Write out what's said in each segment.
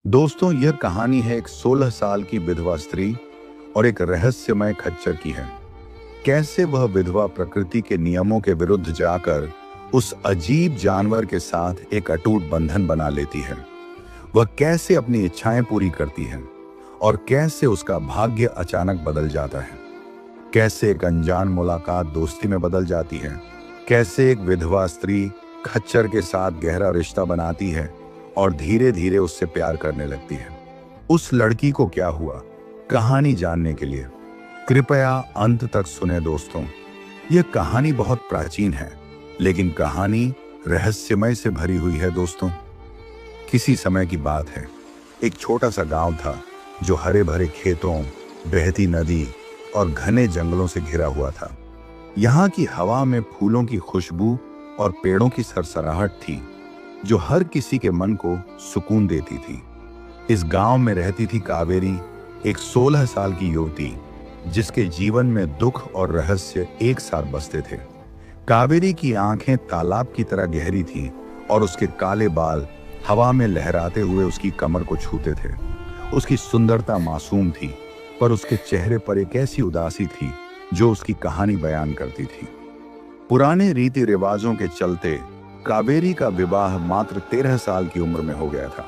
दोस्तों, यह कहानी है एक 16 साल की विधवा स्त्री और एक रहस्यमय खच्चर की है। कैसे वह विधवा प्रकृति के नियमों के विरुद्ध जाकर उस अजीब जानवर के साथ एक अटूट बंधन बना लेती है। वह कैसे अपनी इच्छाएं पूरी करती है और कैसे उसका भाग्य अचानक बदल जाता है। कैसे एक अनजान मुलाकात दोस्ती में बदल जाती है। कैसे एक विधवा स्त्री खच्चर के साथ गहरा रिश्ता बनाती है और धीरे धीरे उससे प्यार करने लगती है। उस लड़की को क्या हुआ, कहानी जानने के लिए कृपया अंत तक सुने दोस्तों। यह कहानी बहुत प्राचीन है, लेकिन कहानी रहस्यमय से भरी हुई है दोस्तों। किसी समय की बात है, एक छोटा सा गांव था जो हरे भरे खेतों, बहती नदी और घने जंगलों से घिरा हुआ था। यहाँ की हवा में फूलों की खुशबू और पेड़ों की सरसराहट थी जो हर किसी के मन को सुकून देती थी। इस गांव में रहती थी कावेरी, एक 16 साल की युवती जिसके जीवन में दुख और रहस्य एक साथ बसते थे। कावेरी की आंखें तालाब की तरह गहरी थीं और उसके काले बाल हवा में लहराते हुए उसकी कमर को छूते थे। उसकी सुंदरता मासूम थी, पर उसके चेहरे पर एक ऐसी उदासी थी जो उसकी कहानी बयान करती थी। पुराने रीति रिवाजों के चलते कावेरी का विवाह मात्र 13 साल की उम्र में हो गया था,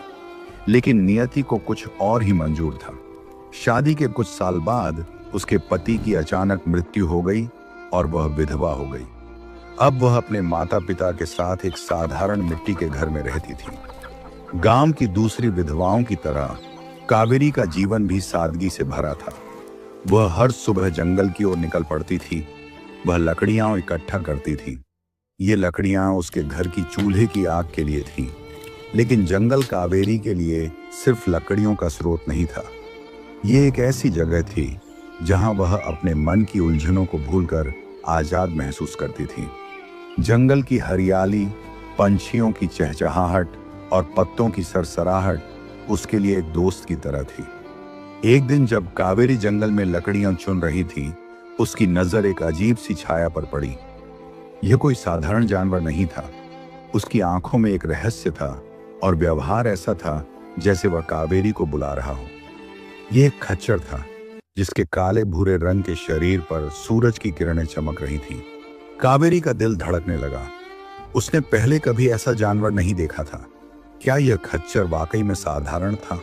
लेकिन नियति को कुछ और ही मंजूर था। शादी के कुछ साल बाद उसके पति की अचानक मृत्यु हो गई और वह विधवा हो गई। अब वह अपने माता पिता के साथ एक साधारण मिट्टी के घर में रहती थी। गांव की दूसरी विधवाओं की तरह कावेरी का जीवन भी सादगी से भरा था। वह हर सुबह जंगल की ओर निकल पड़ती थी। वह लकड़ियां इकट्ठा करती थी। ये लकड़ियां उसके घर की चूल्हे की आग के लिए थीं, लेकिन जंगल कावेरी के लिए सिर्फ लकड़ियों का स्रोत नहीं था। ये एक ऐसी जगह थी जहां वह अपने मन की उलझनों को भूलकर आजाद महसूस करती थी। जंगल की हरियाली, पंछियों की चहचहाहट और पत्तों की सरसराहट उसके लिए एक दोस्त की तरह थी। एक दिन जब कावेरी जंगल में लकड़ियां चुन रही थी, उसकी नजर एक अजीब सी छाया पर पड़ी। यह कोई साधारण जानवर नहीं था। उसकी आंखों में एक रहस्य था और व्यवहार ऐसा था जैसे वह कावेरी को बुला रहा हो। यह एक खच्चर था जिसके काले भूरे रंग के शरीर पर सूरज की किरणें चमक रही थीं। कावेरी का दिल धड़कने लगा। उसने पहले कभी ऐसा जानवर नहीं देखा था। क्या यह खच्चर वाकई में साधारण था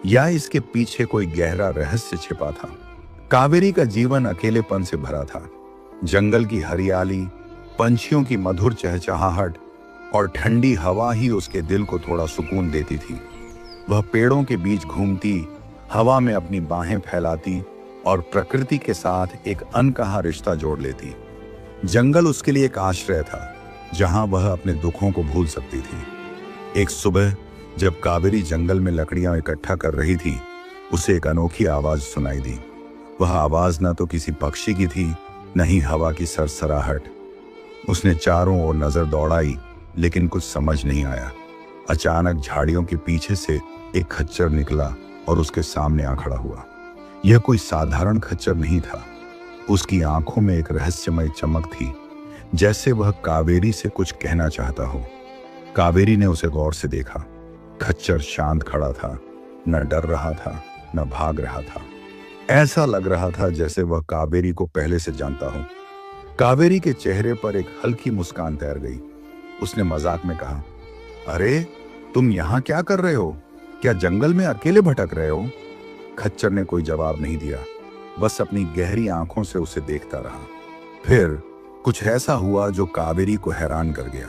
या इसके पीछे कोई गहरा रहस्य छिपा था? कावेरी का जीवन अकेलेपन से भरा था। जंगल की हरियाली, पंछियों की मधुर चहचहाहट और ठंडी हवा ही उसके दिल को थोड़ा सुकून देती थी। वह पेड़ों के बीच घूमती, हवा में अपनी बाहें फैलाती और प्रकृति के साथ एक अनकहा रिश्ता जोड़ लेती। जंगल उसके लिए एक आश्रय था जहां वह अपने दुखों को भूल सकती थी। एक सुबह जब कावेरी जंगल में लकड़ियां इकट्ठा कर रही थी, उसे एक अनोखी आवाज सुनाई दी। वह आवाज न तो किसी पक्षी की थी, न ही हवा की सरसराहट। उसने चारों ओर नजर दौड़ाई, लेकिन कुछ समझ नहीं आया। अचानक झाड़ियों के पीछे से एक खच्चर निकला और उसके सामने आ खड़ा हुआ। यह कोई साधारण खच्चर नहीं था। उसकी आंखों में एक रहस्यमय चमक थी, जैसे वह कावेरी से कुछ कहना चाहता हो। कावेरी ने उसे गौर से देखा। खच्चर शांत खड़ा था, न डर रहा था, न भाग रहा था। ऐसा लग रहा था जैसे वह कावेरी को पहले से जानता हो। कावेरी के चेहरे पर एक हल्की मुस्कान तैर गई। उसने मजाक में कहा, अरे तुम यहाँ क्या कर रहे हो? क्या जंगल में अकेले भटक रहे हो? खच्चर ने कोई जवाब नहीं दिया, बस अपनी गहरी आंखों से उसे देखता रहा। फिर कुछ ऐसा हुआ जो कावेरी को हैरान कर गया।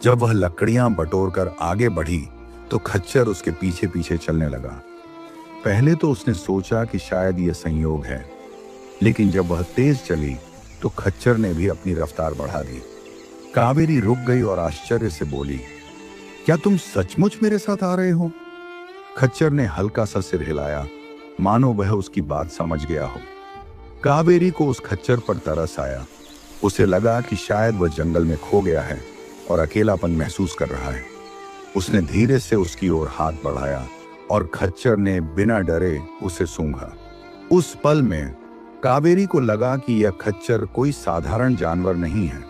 जब वह लकड़ियां बटोरकर आगे बढ़ी तो खच्चर उसके पीछे पीछे चलने लगा। पहले तो उसने सोचा कि शायद यह संयोग है, लेकिन जब वह तेज चली तो खच्चर ने भी अपनी रफ्तार बढ़ा दी। कावेरी रुक गई और आश्चर्य से बोली, क्या तुम सचमुच मेरे साथ आ रहे हो? खच्चर ने हल्का सा सिर हिलाया, मानो वह उसकी बात समझ गया हो। कावेरी को उस खच्चर पर तरस आया। उसे लगा कि शायद वह जंगल में खो गया है और अकेलापन महसूस कर रहा है। उसने धीरे से उसकी ओर हाथ बढ़ाया और खच्चर ने बिना डरे उसे सूंघा। उस पल में कावेरी को लगा कि यह खच्चर कोई साधारण जानवर नहीं है।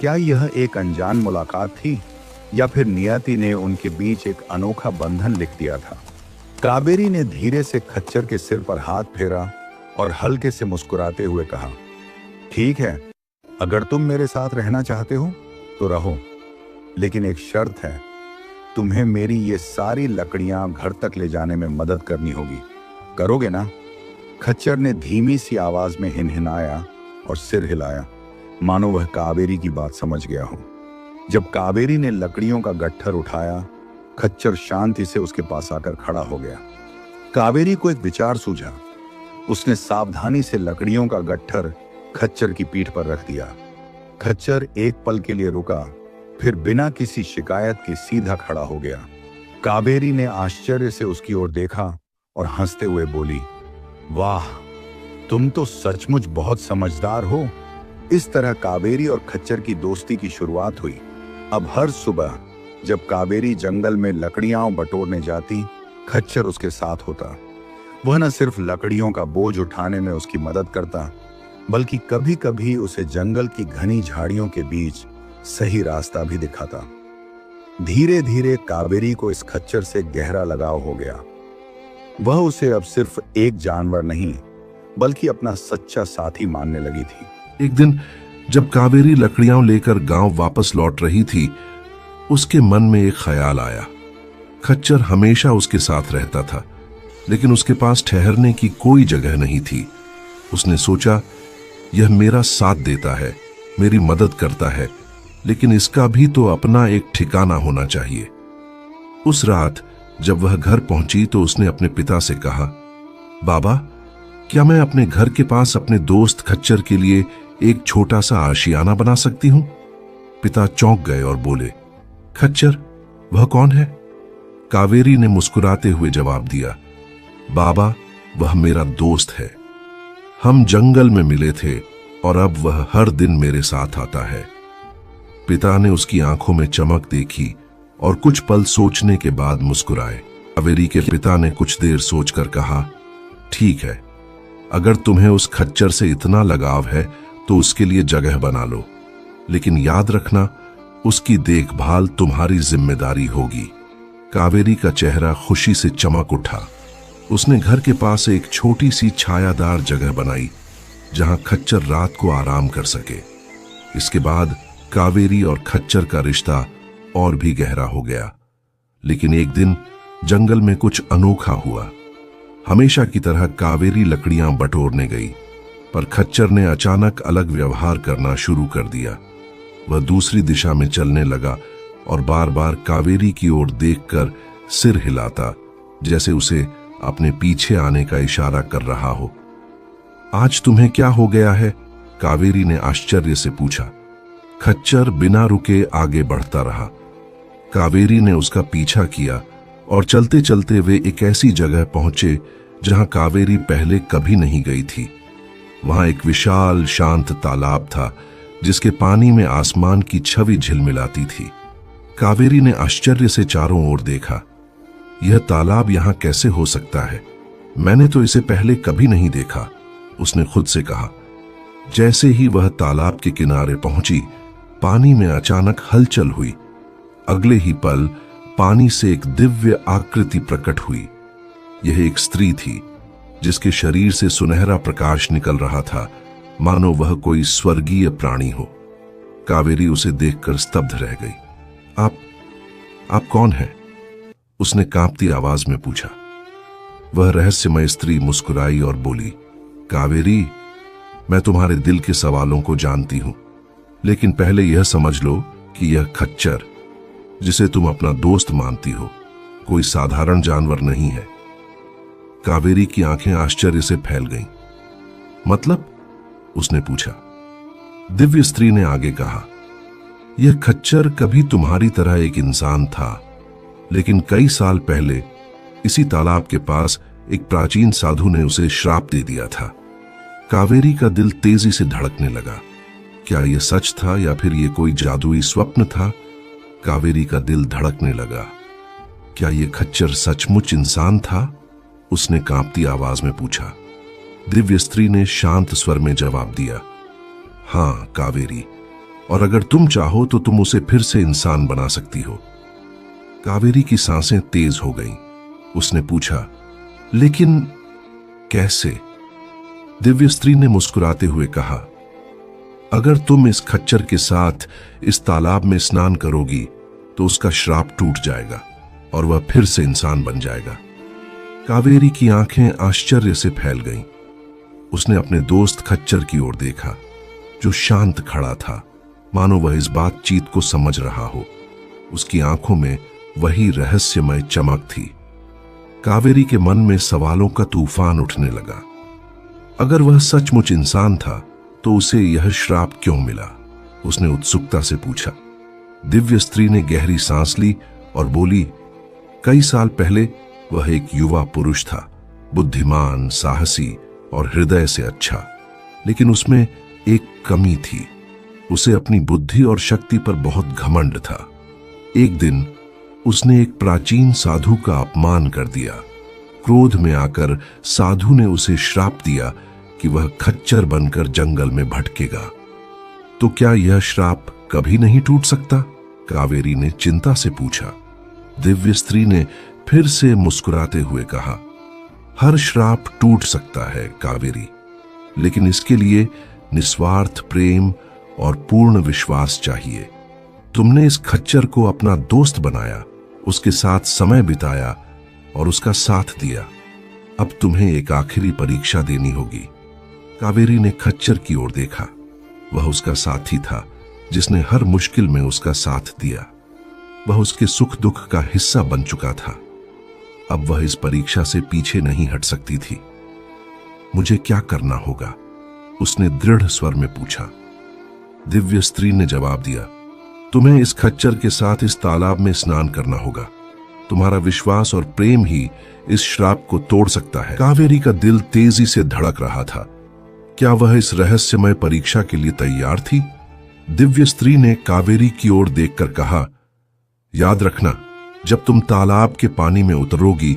क्या यह एक अनजान मुलाकात थी या फिर नियति ने उनके बीच एक अनोखा बंधन लिख दिया था। कावेरी ने धीरे से खच्चर के सिर पर हाथ फेरा और हल्के से मुस्कुराते हुए कहा, ठीक है, अगर तुम मेरे साथ रहना चाहते हो तो रहो, लेकिन एक शर्त है, तुम्हें मेरी ये सारी लकड़ियां घर तक ले जाने में मदद करनी होगी। करोगे ना? खच्चर ने धीमी सी आवाज में हिनहिनाया और सिर हिलाया, मानो वह कावेरी की बात समझ गया हो। जब कावेरी ने लकड़ियों का गट्ठर उठाया, खच्चर शांति से उसके पास आकर खड़ा हो गया। कावेरी को एक विचार सूझा। उसने सावधानी से लकड़ियों का गट्ठर खच्चर की पीठ पर रख दिया। खच्चर एक पल के लिए रुका, फिर बिना किसी शिकायत के सीधा खड़ा हो गया। कावेरी ने आश्चर्य से उसकी ओर देखा और हंसते हुए बोली, वाह, तुम तो सचमुच बहुत समझदार हो। इस तरह कावेरी और खच्चर की दोस्ती की शुरुआत हुई। अब हर सुबह जब कावेरी जंगल में लकड़ियां बटोरने जाती, खच्चर उसके साथ होता। वह न सिर्फ लकड़ियों का बोझ उठाने में उसकी मदद करता, बल्कि कभी कभी उसे जंगल की घनी झाड़ियों के बीच सही रास्ता भी दिखाता। धीरे धीरे कावेरी को इस खच्चर से गहरा लगाव हो गया। वह उसे अब सिर्फ एक जानवर नहीं, बल्कि अपना सच्चा साथी मानने लगी थी। एक दिन जब कावेरी लकड़ियां लेकर गांव वापस लौट रही थी, उसके मन में एक ख्याल आया। खच्चर हमेशा उसके साथ रहता था, लेकिन उसके पास ठहरने की कोई जगह नहीं थी। उसने सोचा, यह मेरा साथ देता है, मेरी मदद करता है, लेकिन इसका भी तो अपना एक ठिकाना होना चाहिए। उस रात जब वह घर पहुंची तो उसने अपने पिता से कहा, बाबा, क्या मैं अपने घर के पास अपने दोस्त खच्चर के लिए एक छोटा सा आशियाना बना सकती हूं? पिता चौंक गए और बोले, खच्चर, वह कौन है? कावेरी ने मुस्कुराते हुए जवाब दिया, बाबा, वह मेरा दोस्त है। हम जंगल में मिले थे और अब वह हर दिन मेरे साथ आता है। पिता ने उसकी आंखों में चमक देखी और कुछ पल सोचने के बाद मुस्कुराए। कावेरी के पिता ने कुछ देर सोचकर कहा, ठीक है, अगर तुम्हें उस खच्चर से इतना लगाव है तो उसके लिए जगह बना लो, लेकिन याद रखना, उसकी देखभाल तुम्हारी जिम्मेदारी होगी। कावेरी का चेहरा खुशी से चमक उठा। उसने घर के पास एक छोटी सी छायादार जगह बनाई जहां खच्चर रात को आराम कर सके। इसके बाद कावेरी और खच्चर का रिश्ता और भी गहरा हो गया। लेकिन एक दिन जंगल में कुछ अनोखा हुआ। हमेशा की तरह कावेरी लकड़ियां बटोरने गई, पर खच्चर ने अचानक अलग व्यवहार करना शुरू कर दिया। वह दूसरी दिशा में चलने लगा और बार बार कावेरी की ओर देखकर सिर हिलाता, जैसे उसे अपने पीछे आने का इशारा कर रहा हो। आज तुम्हें क्या हो गया है? कावेरी ने आश्चर्य से पूछा। खच्चर बिना रुके आगे बढ़ता रहा। कावेरी ने उसका पीछा किया और चलते चलते वे एक ऐसी जगह पहुंचे जहां कावेरी पहले कभी नहीं गई थी। वहां एक विशाल शांत तालाब था, जिसके पानी में आसमान की छवि झिलमिलाती थी। कावेरी ने आश्चर्य से चारों ओर देखा। यह तालाब यहां कैसे हो सकता है? मैंने तो इसे पहले कभी नहीं देखा, उसने खुद से कहा। जैसे ही वह तालाब के किनारे पहुंची, पानी में अचानक हलचल हुई। अगले ही पल पानी से एक दिव्य आकृति प्रकट हुई। यह एक स्त्री थी, जिसके शरीर से सुनहरा प्रकाश निकल रहा था, मानो वह कोई स्वर्गीय प्राणी हो। कावेरी उसे देखकर स्तब्ध रह गई। आप कौन हैं? उसने कांपती आवाज में पूछा। वह रहस्यमय स्त्री मुस्कुराई और बोली, कावेरी, मैं तुम्हारे दिल के सवालों को जानती हूं, लेकिन पहले यह समझ लो कि यह खच्चर, जिसे तुम अपना दोस्त मानती हो, कोई साधारण जानवर नहीं है। कावेरी की आंखें आश्चर्य से फैल गईं। मतलब? उसने पूछा। दिव्य स्त्री ने आगे कहा, यह खच्चर कभी तुम्हारी तरह एक इंसान था, लेकिन कई साल पहले इसी तालाब के पास एक प्राचीन साधु ने उसे श्राप दे दिया था। कावेरी का दिल तेजी से धड़कने लगा। क्या यह सच था या फिर यह कोई जादुई स्वप्न था? कावेरी का दिल धड़कने लगा। क्या यह खच्चर सचमुच इंसान था? उसने कांपती आवाज में पूछा। दिव्य स्त्री ने शांत स्वर में जवाब दिया, हां कावेरी, और अगर तुम चाहो तो तुम उसे फिर से इंसान बना सकती हो। कावेरी की सांसें तेज हो गईं। उसने पूछा, लेकिन कैसे? दिव्य स्त्री ने मुस्कुराते हुए कहा, अगर तुम इस खच्चर के साथ इस तालाब में स्नान करोगी तो उसका श्राप टूट जाएगा और वह फिर से इंसान बन जाएगा। कावेरी की आंखें आश्चर्य से फैल गईं। उसने अपने दोस्त खच्चर की ओर देखा, जो शांत खड़ा था, मानो वह इस बातचीत को समझ रहा हो। उसकी आंखों में वही रहस्यमय चमक थी। कावेरी के मन में सवालों का तूफान उठने लगा। अगर वह सचमुच इंसान था तो उसे यह श्राप क्यों मिला? उसने उत्सुकता से पूछा। दिव्य स्त्री ने गहरी सांस ली और बोली, कई साल पहले वह एक युवा पुरुष था, बुद्धिमान, साहसी और हृदय से अच्छा। लेकिन उसमें एक कमी थी। उसे अपनी बुद्धि और शक्ति पर बहुत घमंड था। एक दिन उसने एक प्राचीन साधु का अपमान कर दिया। क्रोध में आकर साधु ने उसे श्राप दिया कि वह खच्चर बनकर जंगल में भटकेगा। तो क्या यह श्राप कभी नहीं टूट सकता? कावेरी ने चिंता से पूछा। दिव्य स्त्री ने फिर से मुस्कुराते हुए कहा, हर श्राप टूट सकता है कावेरी, लेकिन इसके लिए निस्वार्थ प्रेम और पूर्ण विश्वास चाहिए। तुमने इस खच्चर को अपना दोस्त बनाया, उसके साथ समय बिताया और उसका साथ दिया। अब तुम्हें एक आखिरी परीक्षा देनी होगी। कावेरी ने खच्चर की ओर देखा। वह उसका साथी था, जिसने हर मुश्किल में उसका साथ दिया। वह उसके सुख दुख का हिस्सा बन चुका था। अब वह इस परीक्षा से पीछे नहीं हट सकती थी। मुझे क्या करना होगा? उसने दृढ़ स्वर में पूछा। दिव्य स्त्री ने जवाब दिया, तुम्हें इस खच्चर के साथ इस तालाब में स्नान करना होगा। तुम्हारा विश्वास और प्रेम ही इस श्राप को तोड़ सकता है। कावेरी का दिल तेजी से धड़क रहा था। क्या वह इस रहस्यमय परीक्षा के लिए तैयार थी? दिव्य स्त्री ने कावेरी की ओर देखकर कहा, याद रखना, जब तुम तालाब के पानी में उतरोगी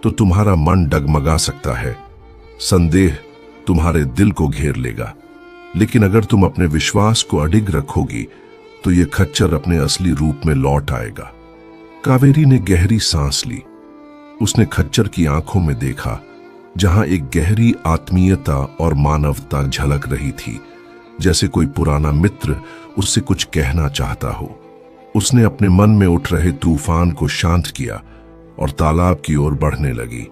तो तुम्हारा मन डगमगा सकता है। संदेह तुम्हारे दिल को घेर लेगा, लेकिन अगर तुम अपने विश्वास को अडिग रखोगी तो यह खच्चर अपने असली रूप में लौट आएगा। कावेरी ने गहरी सांस ली। उसने खच्चर की आंखों में देखा, जहां एक गहरी आत्मीयता और मानवता झलक रही थी, जैसे कोई पुराना मित्र उससे कुछ कहना चाहता हो। उसने अपने मन में उठ रहे तूफान को शांत किया और तालाब की ओर बढ़ने लगी।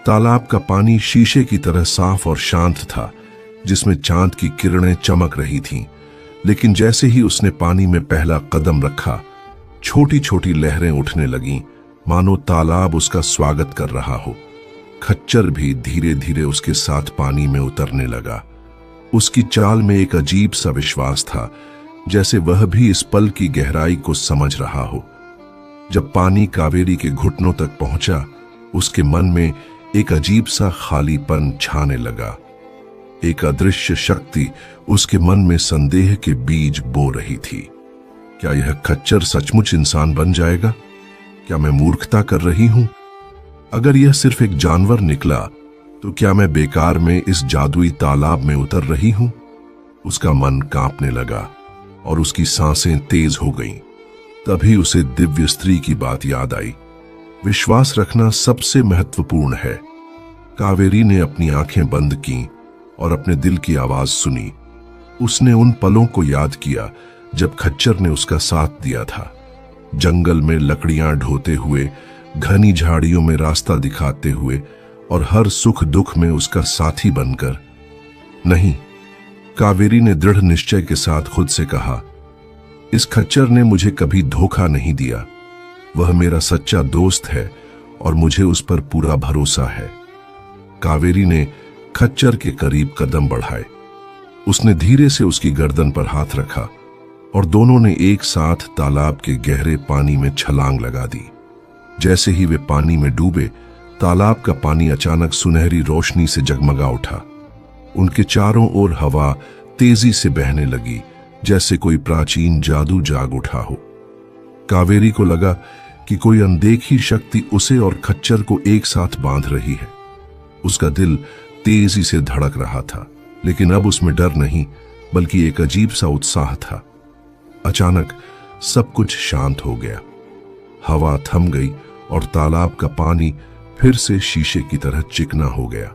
तालाब का पानी शीशे की तरह साफ और शांत था, जिसमें चांद की किरणें चमक रही थीं। लेकिन जैसे ही उसने पानी में पहला कदम रखा, छोटी छोटी लहरें उठने लगीं, मानो तालाब उसका स्वागत कर रहा हो। खच्चर भी धीरे धीरे उसके साथ पानी में उतरने लगा। उसकी चाल में एक अजीब सा विश्वास था, जैसे वह भी इस पल की गहराई को समझ रहा हो। जब पानी कावेरी के घुटनों तक पहुंचा, उसके मन में एक अजीब सा खालीपन छाने लगा। एक अदृश्य शक्ति उसके मन में संदेह के बीज बो रही थी। क्या यह खच्चर सचमुच इंसान बन जाएगा? क्या मैं मूर्खता कर रही हूं? अगर यह सिर्फ एक जानवर निकला तो क्या मैं बेकार में इस जादुई तालाब में उतर रही हूं? उसका मन कांपने लगा और उसकी सांसें तेज हो गईं। तभी उसे दिव्य स्त्री की बात याद आई। विश्वास रखना सबसे महत्वपूर्ण है। कावेरी ने अपनी आंखें बंद की और अपने दिल की आवाज सुनी। उसने उन पलों को याद किया जब खच्चर ने उसका साथ दिया था, जंगल में लकड़ियां ढोते हुए, घनी झाड़ियों में रास्ता दिखाते हुए और हर सुख दुख में उसका साथी बनकर। नहीं, कावेरी ने दृढ़ निश्चय के साथ खुद से कहा, इस खच्चर ने मुझे कभी धोखा नहीं दिया। वह मेरा सच्चा दोस्त है और मुझे उस पर पूरा भरोसा है। कावेरी ने खच्चर के करीब कदम बढ़ाए। उसने धीरे से उसकी गर्दन पर हाथ रखा और दोनों ने एक साथ तालाब के गहरे पानी में छलांग लगा दी। जैसे ही वे पानी में डूबे, तालाब का पानी अचानक सुनहरी रोशनी से जगमगा उठा। उनके चारों ओर हवा तेजी से बहने लगी, जैसे कोई प्राचीन जादू जाग उठा हो। कावेरी को लगा कि कोई अनदेखी शक्ति उसे और खच्चर को एक साथ बांध रही है। उसका दिल तेजी से धड़क रहा था, लेकिन अब उसमें डर नहीं, बल्कि एक अजीब सा उत्साह था। अचानक सब कुछ शांत हो गया। हवा थम गई और तालाब का पानी फिर से शीशे की तरह चिकना हो गया।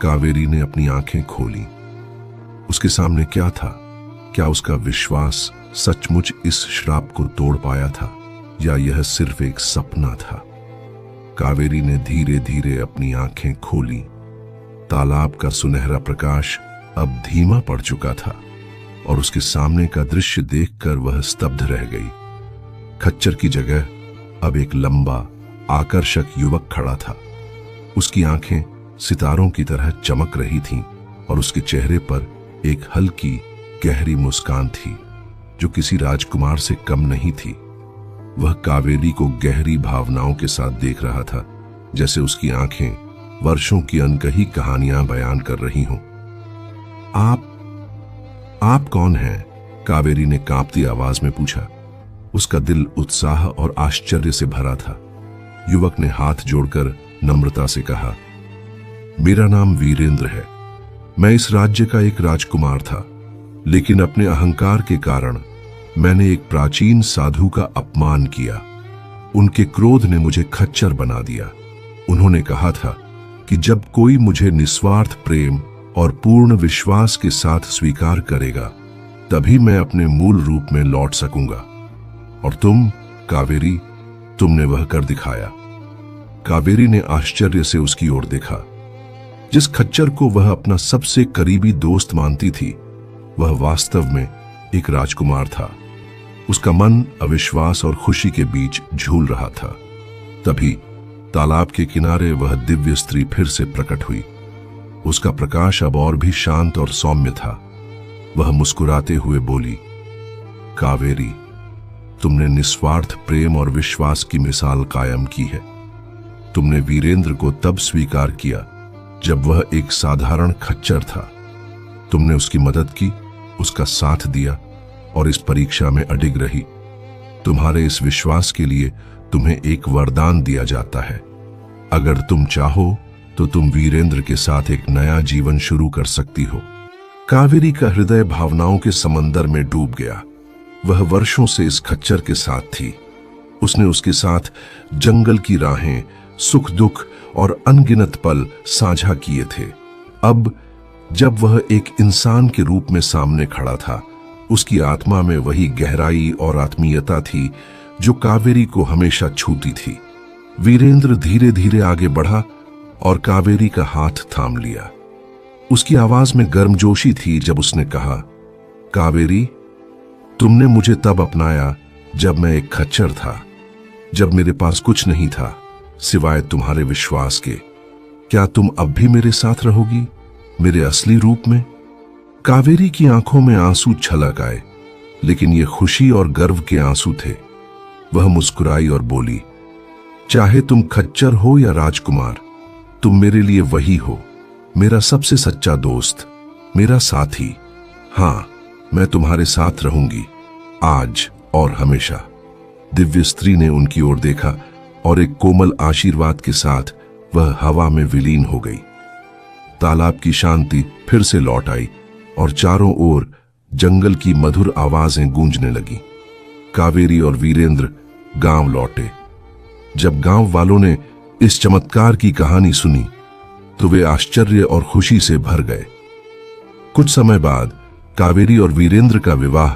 कावेरी ने अपनी आंखें खोली। उसके सामने क्या था? क्या उसका विश्वास सचमुच इस श्राप को तोड़ पाया था, या यह सिर्फ एक सपना था? कावेरी ने धीरे धीरे अपनी आंखें खोली। तालाब का सुनहरा प्रकाश अब धीमा पड़ चुका था और उसके सामने का दृश्य देखकर वह स्तब्ध रह गई। खच्चर की जगह अब एक लंबा, आकर्षक युवक खड़ा था। उसकी आंखें सितारों की तरह चमक रही थीं और उसके चेहरे पर एक हल्की, गहरी मुस्कान थी जो किसी राजकुमार से कम नहीं थी। वह कावेरी को गहरी भावनाओं के साथ देख रहा था, जैसे उसकी आंखें वर्षों की अनकही कहानियां बयान कर रही हों। आप कौन हैं? कावेरी ने कांपती आवाज में पूछा। उसका दिल उत्साह और आश्चर्य से भरा था। युवक ने हाथ जोड़कर नम्रता से कहा, मेरा नाम वीरेंद्र है। मैं इस राज्य का एक राजकुमार था, लेकिन अपने अहंकार के कारण मैंने एक प्राचीन साधु का अपमान किया। उनके क्रोध ने मुझे खच्चर बना दिया। उन्होंने कहा था कि जब कोई मुझे निस्वार्थ प्रेम और पूर्ण विश्वास के साथ स्वीकार करेगा, तभी मैं अपने मूल रूप में लौट सकूंगा। और तुम, कावेरी, तुमने वह कर दिखाया। कावेरी ने आश्चर्य से उसकी ओर देखा। जिस खच्चर को वह अपना सबसे करीबी दोस्त मानती थी, वह वास्तव में एक राजकुमार था। उसका मन अविश्वास और खुशी के बीच झूल रहा था। तभी तालाब के किनारे वह दिव्य स्त्री फिर से प्रकट हुई। उसका प्रकाश अब और भी शांत और सौम्य था। वह मुस्कुराते हुए बोली, कावेरी, तुमने निस्वार्थ प्रेम और विश्वास की मिसाल कायम की है। तुमने वीरेंद्र को तब स्वीकार किया जब वह एक साधारण खच्चर था। तुमने उसकी मदद की, उसका साथ दिया और इस परीक्षा में अडिग रही। तुम्हारे इस विश्वास के लिए तुम्हें एक वरदान दिया जाता है। अगर तुम चाहो तो तुम वीरेंद्र के साथ एक नया जीवन शुरू कर सकती हो। कावेरी का हृदय भावनाओं के समंदर में डूब गया। वह वर्षों से इस खच्चर के साथ थी। उसने उसके साथ जंगल की राहें, सुख दुख और अनगिनत पल साझा किए थे। अब जब वह एक इंसान के रूप में सामने खड़ा था, उसकी आत्मा में वही गहराई और आत्मीयता थी जो कावेरी को हमेशा छूती थी। वीरेंद्र धीरे धीरे आगे बढ़ा और कावेरी का हाथ थाम लिया। उसकी आवाज में गर्मजोशी थी जब उसने कहा, कावेरी, तुमने मुझे तब अपनाया जब मैं एक खच्चर था, जब मेरे पास कुछ नहीं था सिवाय तुम्हारे विश्वास के। क्या तुम अब भी मेरे साथ रहोगी, मेरे असली रूप में? कावेरी की आंखों में आंसू छलक आए, लेकिन ये खुशी और गर्व के आंसू थे। वह मुस्कुराई और बोली, चाहे तुम खच्चर हो या राजकुमार, तुम मेरे लिए वही हो, मेरा सबसे सच्चा दोस्त, मेरा साथी। हां, मैं तुम्हारे साथ रहूंगी, आज और हमेशा। दिव्य स्त्री ने उनकी ओर देखा और एक कोमल आशीर्वाद के साथ वह हवा में विलीन हो गई। तालाब की शांति फिर से लौट आई और चारों ओर जंगल की मधुर आवाजें गूंजने लगी। कावेरी और वीरेंद्र गांव लौटे। जब गांव वालों ने इस चमत्कार की कहानी सुनी तो वे आश्चर्य और खुशी से भर गए। कुछ समय बाद कावेरी और वीरेंद्र का विवाह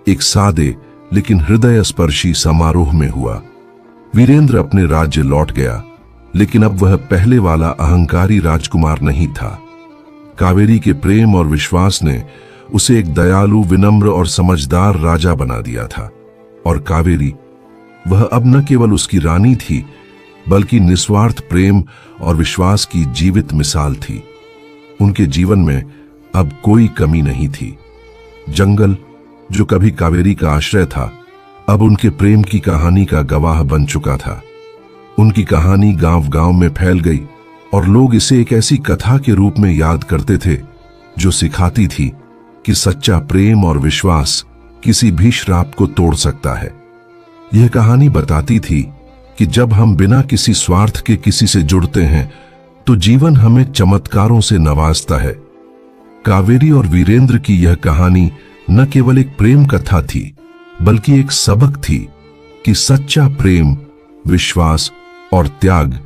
एक सादे लेकिन हृदय स्पर्शी समारोह में हुआ। वीरेंद्र अपने राज्य लौट गया, लेकिन अब वह पहले वाला अहंकारी राजकुमार नहीं था। कावेरी के प्रेम और विश्वास ने उसे एक दयालु, विनम्र और समझदार राजा बना दिया था। और कावेरी, वह अब न केवल उसकी रानी थी, बल्कि निस्वार्थ प्रेम और विश्वास की जीवित मिसाल थी। उनके जीवन में अब कोई कमी नहीं थी। जंगल, जो कभी कावेरी का आश्रय था, अब उनके प्रेम की कहानी का गवाह बन चुका था। उनकी कहानी गांव-गांव में फैल गई और लोग इसे एक ऐसी कथा के रूप में याद करते थे जो सिखाती थी कि सच्चा प्रेम और विश्वास किसी भी श्राप को तोड़ सकता है। यह कहानी बताती थी कि जब हम बिना किसी स्वार्थ के किसी से जुड़ते हैं तो जीवन हमें चमत्कारों से नवाजता है। कावेरी और वीरेंद्र की यह कहानी न केवल एक प्रेम कथा थी, बल्कि एक सबक थी कि सच्चा प्रेम, विश्वास और त्याग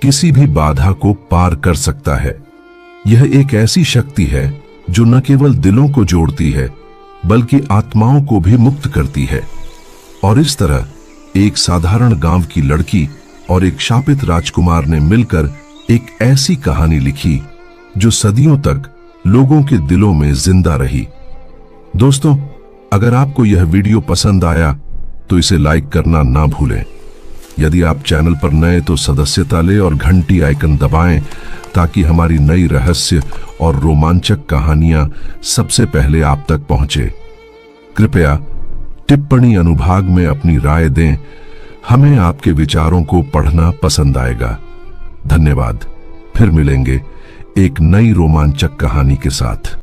किसी भी बाधा को पार कर सकता है। यह एक ऐसी शक्ति है जो न केवल दिलों को जोड़ती है बल्कि आत्माओं को भी मुक्त करती है। और इस तरह एक साधारण गांव की लड़की और एक शापित राजकुमार ने मिलकर एक ऐसी कहानी लिखी जो सदियों तक लोगों के दिलों में जिंदा रही। दोस्तों, अगर आपको यह वीडियो पसंद आया तो इसे लाइक करना ना भूलें। यदि आप चैनल पर नए तो सदस्यता लें और घंटी आइकन दबाएं ताकि हमारी नई रहस्य और रोमांचक कहानियां सबसे पहले आप तक पहुंचे। कृपया टिप्पणी अनुभाग में अपनी राय दें, हमें आपके विचारों को पढ़ना पसंद आएगा। धन्यवाद। फिर मिलेंगे एक नई रोमांचक कहानी के साथ।